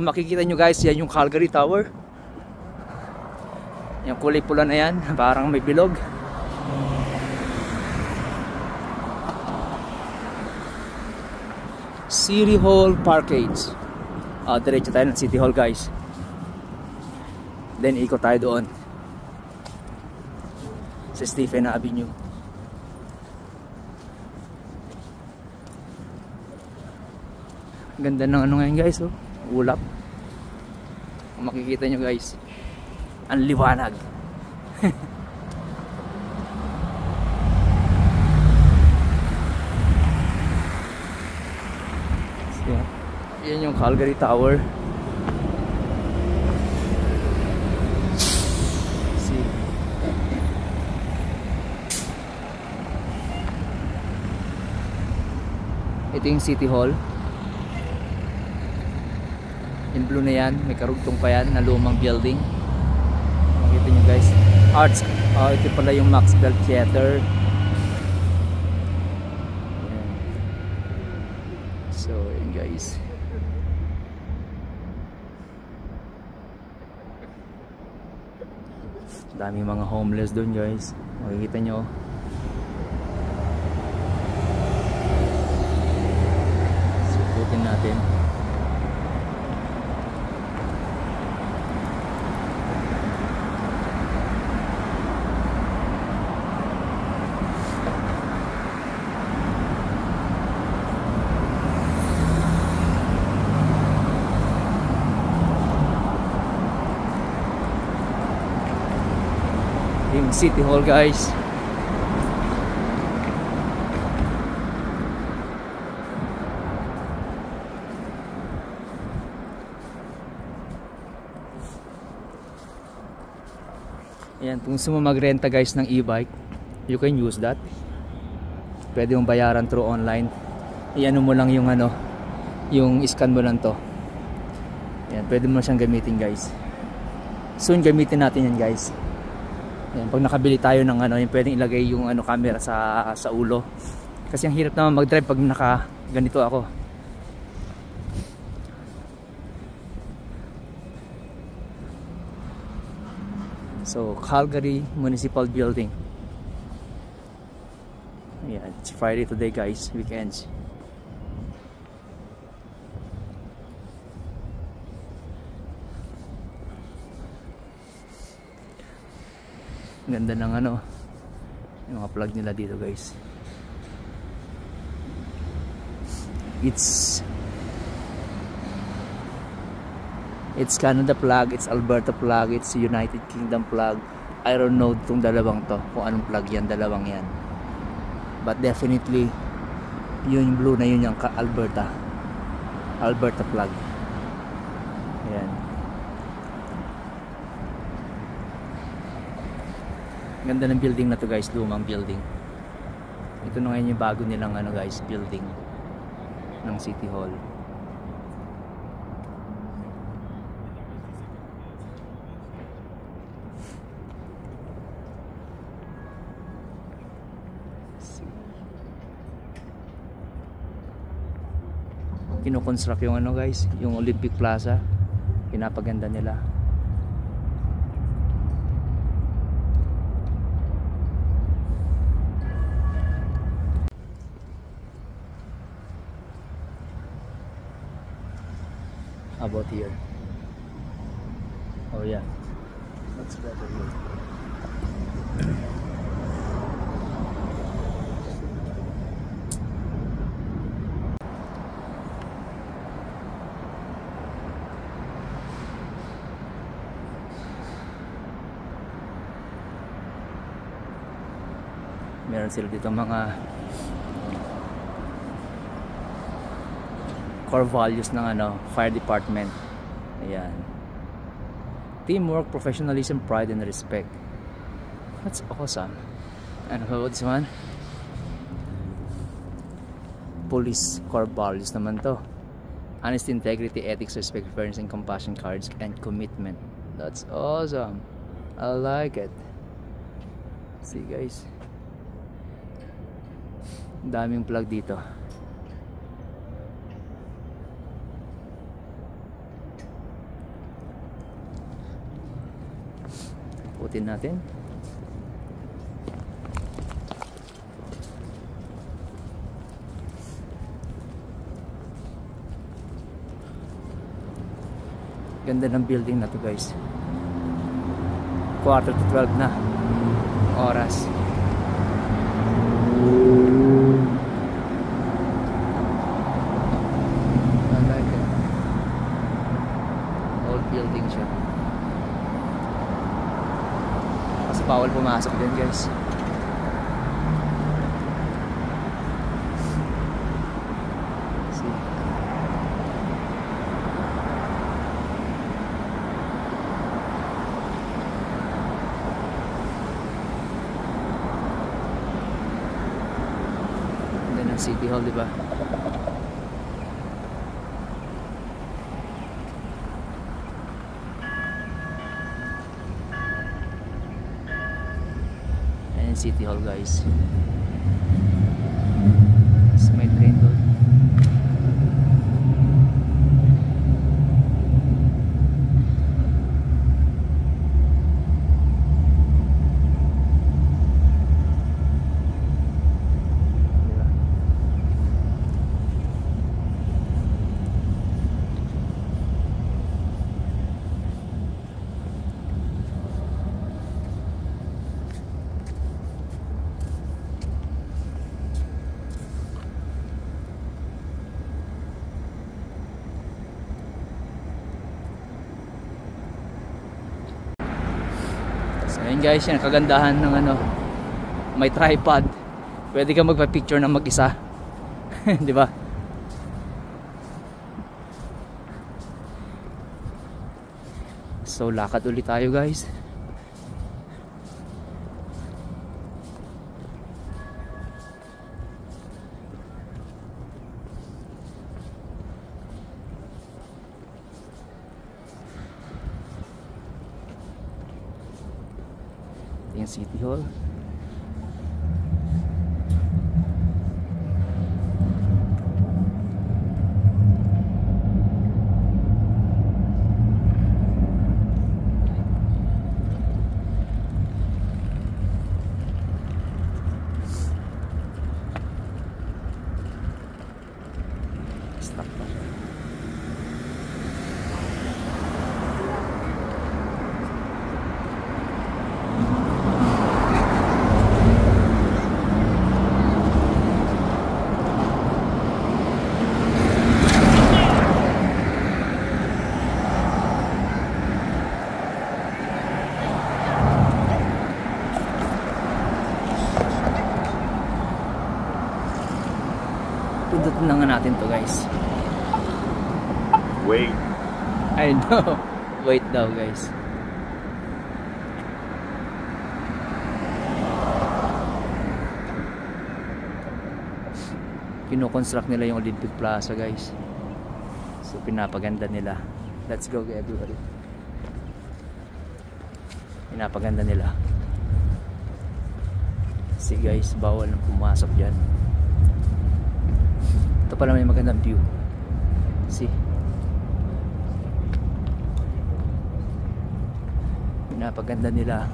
Kung makikita nyo guys, yan yung Calgary Tower. Yung kulay pula na yan, parang may bilog. City Hall Parkage. Diretso tayo ng City Hall guys. Then ikot tayo doon sa Stephen Avenue. Ganda ng ano ngayon guys, oh. Ulap. Kung makikita nyo guys, ang liwanag. So, yan yung Calgary Tower. See. Ito yung City Hall. Yung blue na yan, may karugtong pa yan na lumang building. Makita nyo guys, arts. Ito pala yung Maxwell Theater. Ayan. So yun guys, daming mga homeless doon guys, makikita nyo. Sukutin natin. Yung City Hall guys. Ayan, kung gusto mo magrenta guys ng e-bike, you can use that. Pwede mong bayaran through online. Iyan mo lang yung ano, yung scan mo lang to. Ayan, pwede mo siyang gamitin guys. Soon gamitin natin yan guys. Ayan, pag nakabili tayo ng ano, yung pwedeng ilagay yung ano, camera sa ulo. Kasi ang hirap naman mag-drive pag naka ganito ako. So, Calgary Municipal Building. Ayan, it's Friday today guys, weekends. Ganda ng ano, yung mga plug nila dito guys. It's Canada plug, it's Alberta plug, it's United Kingdom plug. I don't know itong dalawang to, kung anong plug yan, dalawang yan. But definitely, yung blue na yun yung Alberta plug. Ayan. Ganda ng building na to guys, lumang building. Ito na ngayon yung bago nilang ano guys, building ng City Hall. Kino-construct yung ano guys, yung Olympic Plaza. Pinapaganda nila. About here. Oh yeah, that's better here. Meron sila dito mga core values ng ano, fire department. Ayan. Teamwork, professionalism, pride and respect. That's awesome. And what's this one? Police core values naman to. Honesty, integrity, ethics, respect, fairness and compassion, courage and commitment. That's awesome. I like it. See guys, daming plug dito. Ikutin natin. Ganda ng building na to guys. 11:45 na oras. I like it. Old building siya. Kasi bawal pumasok din guys. City Hall, diba? Ayan City Hall guys. Tapos may train doon. Ayun guys, yan kagandahan ng ano, may tripod. Pwede ka magpa-picture ng mag-isa. 'Di ba? So lakad ulit tayo guys. Yung City Hall. Stop pa siya. Pindutin na nga natin to guys. Wait. I know. Wait daw guys. Kino-construct nila yung Olympic Plaza guys. So pinapaganda nila. Let's go everybody. Pinapaganda nila. See guys, bawal nang pumasok dyan. Ito pala may magandang view. See. Pinapaganda nila.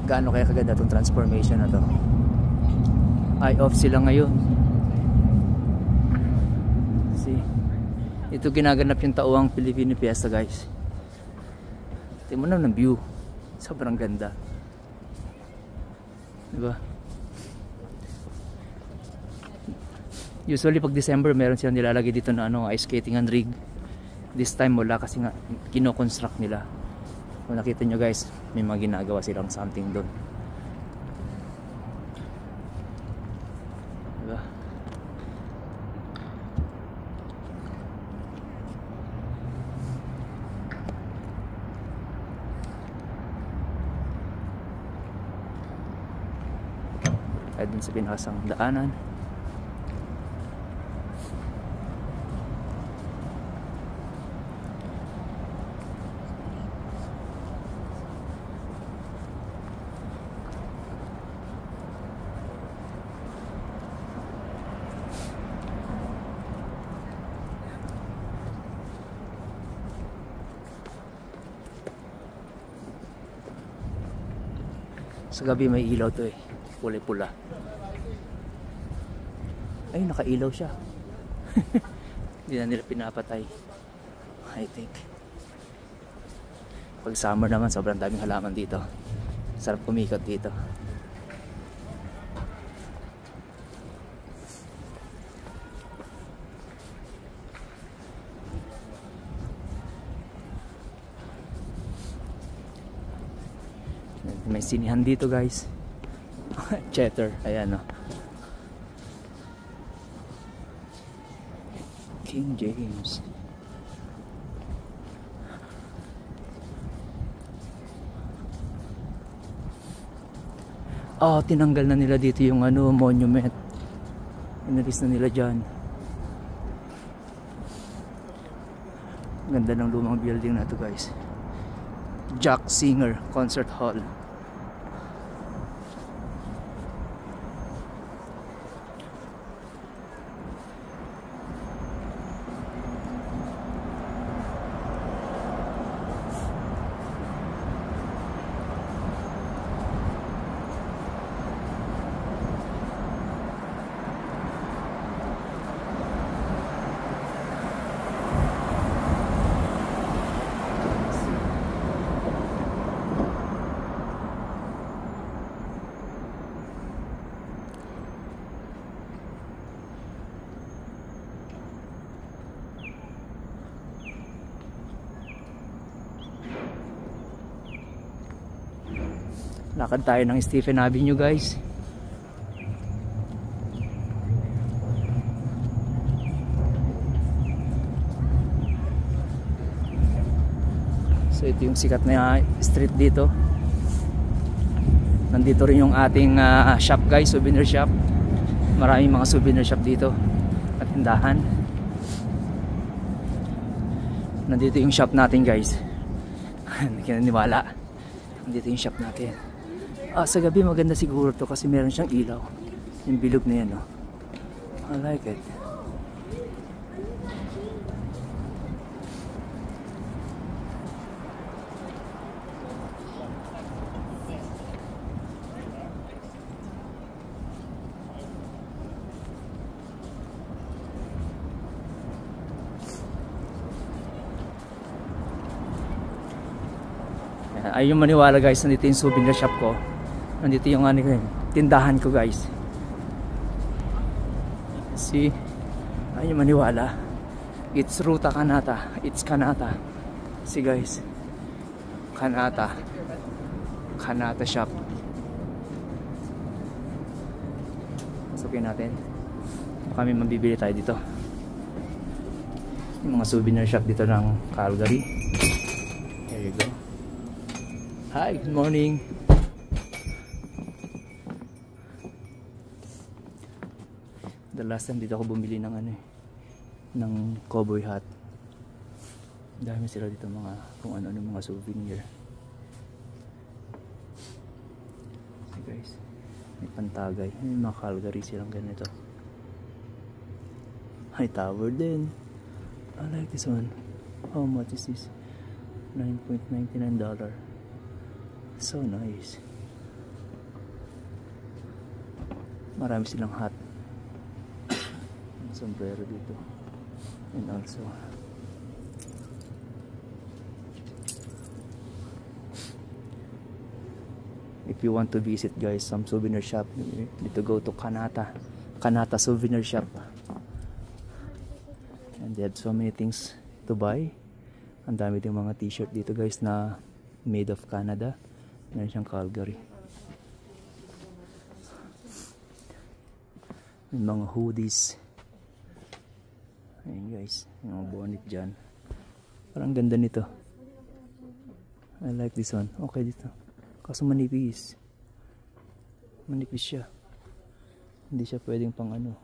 Gaano kaya kaganda itong transformation na to. Eye off sila ngayon. See. Ito ginaganap yung tauang Filipino Fiesta guys. Tingnan mo na ng view. Sobrang ganda. Diba? Usually pag December meron silang nilalagay dito na ano, ice skating and rig. This time wala kasi nga kino-construct nila. Kung nakita nyo guys, may mga ginagawa silang something doon. Diba? Kahit dun sa pinakasang daanan. Sa gabi may ilaw to eh. Kulay pula. Ay, nakailaw siya. Hindi na nila pinapatay, I think. Pag summer naman, sobrang daming halaman dito. Sarap kumikot dito. May sinihan dito guys. Cheddar, ayan o. King James. Tinanggal na nila dito yung monument. Inalis na nila dyan. Ganda ng lumang building na to guys. Jack Singer Concert Hall. Lakad tayo ng Stephen Avenue guys. So ito yung sikat na street dito. Nandito rin yung ating shop guys, souvenir shop. Maraming mga souvenir shop dito at tindahan. Nandito yung shop natin guys. Hindi kinaniwala. Nandito yung shop natin. Sa gabi maganda siguro to kasi meron siyang ilaw. Yung bilog na yan, oh. I like it. Ayaw maniwala guys, nandito yung souvenir shop ko. Nandito yung tindahan ko guys. See? Ayaw maniwala. It's Ruta Kanata. It's Kanata. See guys. Kanata. Kanata shop. Pasukin natin. Kami mabibili tayo dito. Yung mga souvenir shop dito ng Calgary. Here you go. Hi, good morning. The last time dito ako bumili ng ng cowboy hat. Dami sila dito mga kung ano mga souvenir. Okay guys, may pantagay, may mga Calgary silang ganito. High tower din. I like this one. How much is this? $9.99. So nice. Marami silang hat. Sombrero dito. And also if you want to visit guys some souvenir shop, you need to go to Kanata souvenir shop. And they have so many things to buy. Ang dami ding mga t-shirt dito guys na made of Canada. Meron siyang Calgary. May mga hoodies. Ayan guys, yung mga bonnet dyan. Parang ganda nito. I like this one. Okay dito. Kaso manipis. Manipis siya. Hindi siya pwedeng pang ganda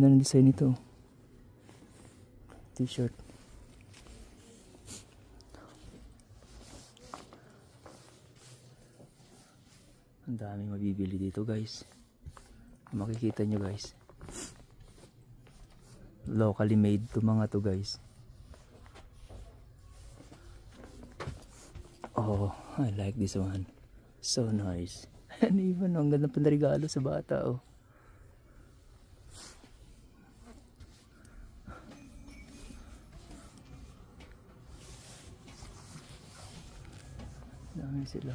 ng design nito. T-shirt. Ang daming mabibili dito guys. Makikita nyo guys. Locally made to mga to guys. Oh, I like this one. So nice. And even ang ganda pa na regalo sa bata, oh. Dami sila.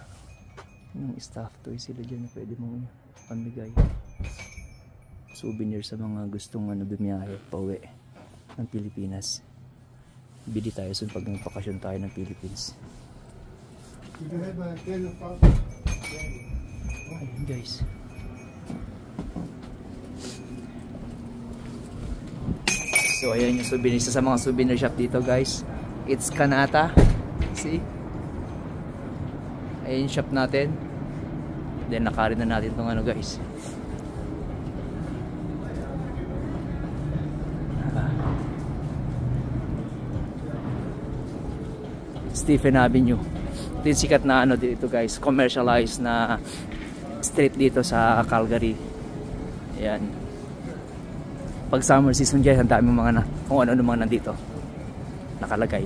Yung staff toy sila dyan na pwede mong pamigay. Souvenir sa mga gustong bumiyahe pauwi ng Pilipinas. Bili tayo soon pag nagpakasyon tayo ng Philippines. Ayun guys. So ayan yung souvenir. Isa sa mga souvenir shop dito guys. It's Kanata. See? Ayan yung shop natin. Then nakarin na natin itong guys. Stephen Avenue. Ito yung sikat na dito guys, commercialized na street dito sa Calgary. Ayan. Pag summer season guys, ang daming mga kung ano-ano mga nandito nakalagay.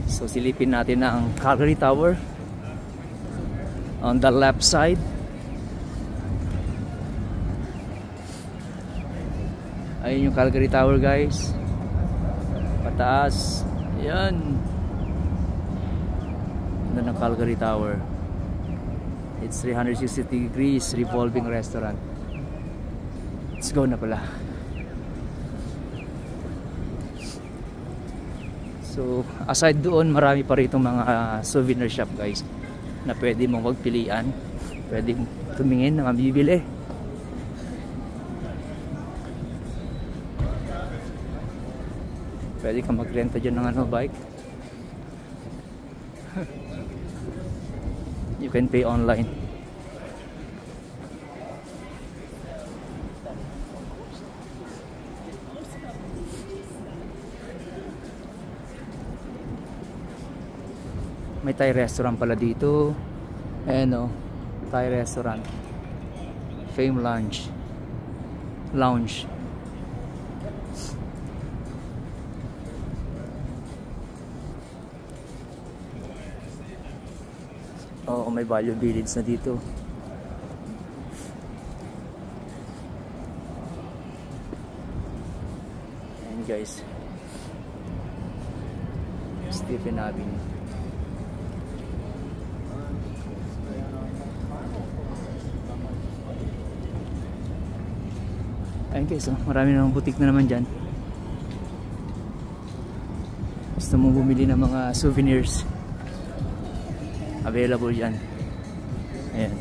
So silipin natin ang Calgary Tower on the left side. Ayun yung Calgary Tower guys, pataas. Ayan, ganda ng Calgary Tower. It's 360 degrees revolving restaurant. Let's go na pala. So aside doon, marami pa rito mga souvenir shop guys na pwede mong magpilian, pwede tumingin na mabibili. Pwede ka magrenta dyan ng bike. You can pay online. May Thai restaurant pala dito. Ayan o, Thai restaurant. Fame Lounge. Oo, may Value Village na dito. Ayan guys, Stephen Avenue. Ayan guys, marami namang butik na naman dyan. Gusto mo bumili ng mga souvenirs, available yan. Ayan.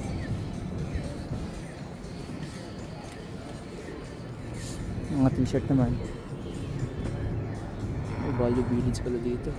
Mga t-shirt naman. May Value Village pala dito.